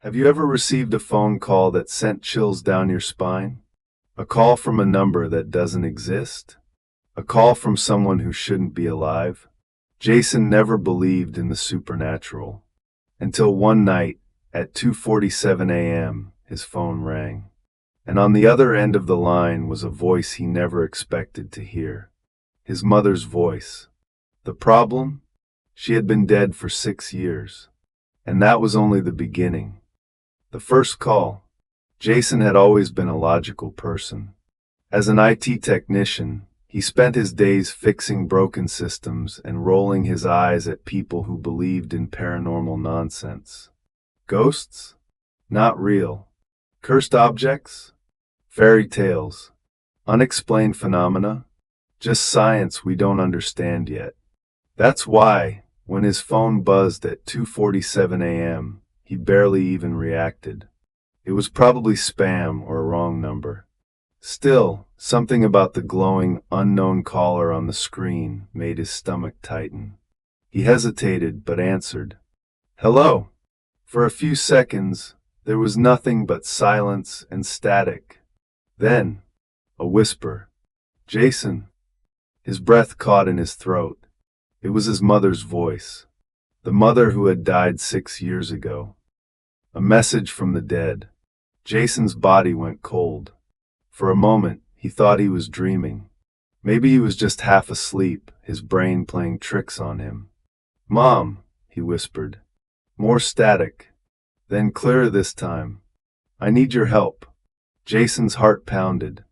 Have you ever received a phone call that sent chills down your spine? A call from a number that doesn't exist? A call from someone who shouldn't be alive? Jason never believed in the supernatural. Until one night, at 2:47 a.m., his phone rang. And on the other end of the line was a voice he never expected to hear. His mother's voice. The problem? She had been dead for 6 years. And that was only the beginning. The first call. Jason had always been a logical person. As an IT technician, he spent his days fixing broken systems and rolling his eyes at people who believed in paranormal nonsense. Ghosts? Not real. Cursed objects? Fairy tales. Unexplained phenomena? Just science we don't understand yet. That's why, when his phone buzzed at 2:47 a.m., he barely even reacted. It was probably spam or a wrong number. Still, something about the glowing, unknown caller on the screen made his stomach tighten. He hesitated but answered. Hello. For a few seconds, there was nothing but silence and static. Then, a whisper. Jason. His breath caught in his throat. It was his mother's voice. The mother who had died 6 years ago. A message from the dead. Jason's body went cold. For a moment, he thought he was dreaming. Maybe he was just half asleep, his brain playing tricks on him. Mom, he whispered. More static. Then clearer this time. I need your help. Jason's heart pounded.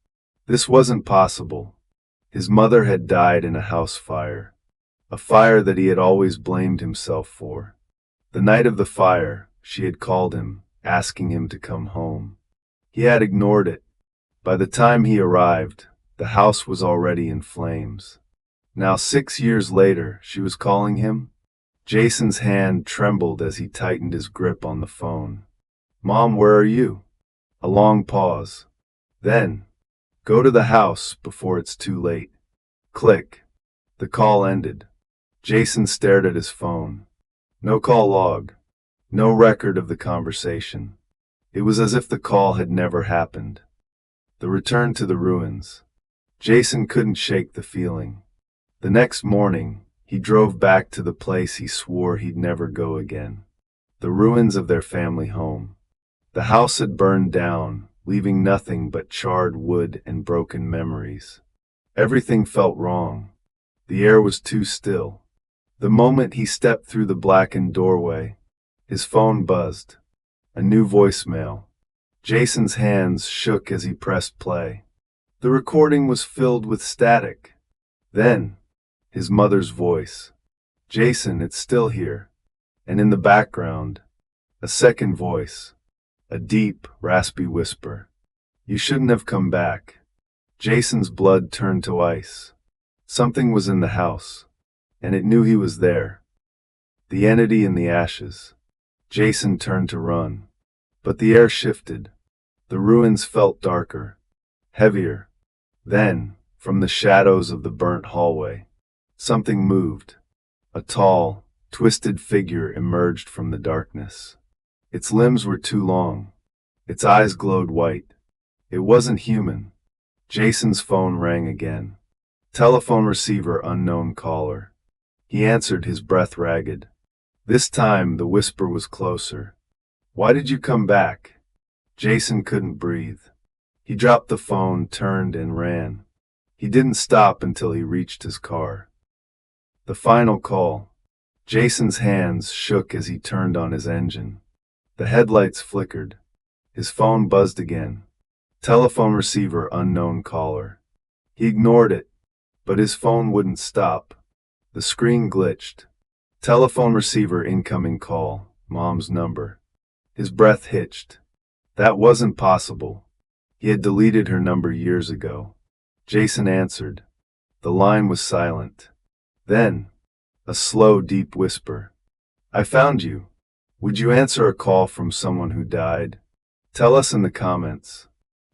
This wasn't possible. His mother had died in a house fire. A fire that he had always blamed himself for. The night of the fire, she had called him, asking him to come home. He had ignored it. By the time he arrived, the house was already in flames. Now 6 years later, she was calling him. Jason's hand trembled as he tightened his grip on the phone. Mom, where are you? A long pause. Then, go to the house before it's too late. Click. The call ended. Jason stared at his phone. No call log. No record of the conversation. It was as if the call had never happened. The return to the ruins. Jason couldn't shake the feeling. The next morning, he drove back to the place he swore he'd never go again. The ruins of their family home. The house had burned down, leaving nothing but charred wood and broken memories. Everything felt wrong. The air was too still. The moment he stepped through the blackened doorway, his phone buzzed. A new voicemail. Jason's hands shook as he pressed play. The recording was filled with static. Then, his mother's voice. Jason, it's still here. And in the background, a second voice. A deep, raspy whisper. You shouldn't have come back. Jason's blood turned to ice. Something was in the house, and it knew he was there. The entity in the ashes. Jason turned to run. But the air shifted. The ruins felt darker, heavier. Then, from the shadows of the burnt hallway, something moved. A tall, twisted figure emerged from the darkness. Its limbs were too long. Its eyes glowed white. It wasn't human. Jason's phone rang again. Telephone receiver, unknown caller. He answered, his breath ragged. This time, the whisper was closer. Why did you come back? Jason couldn't breathe. He dropped the phone, turned, and ran. He didn't stop until he reached his car. The final call. Jason's hands shook as he turned on his engine. The headlights flickered. His phone buzzed again. Telephone receiver, unknown caller. He ignored it, but his phone wouldn't stop. The screen glitched. Telephone receiver, incoming call, Mom's number. His breath hitched. That wasn't possible. He had deleted her number years ago. Jason answered. The line was silent. Then, a slow, deep whisper. I found you. Would you answer a call from someone who died? Tell us in the comments.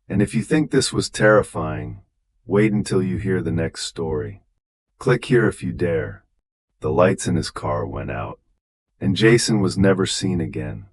And if you think this was terrifying, wait until you hear the next story. Click here if you dare. The lights in his car went out, and Jason was never seen again.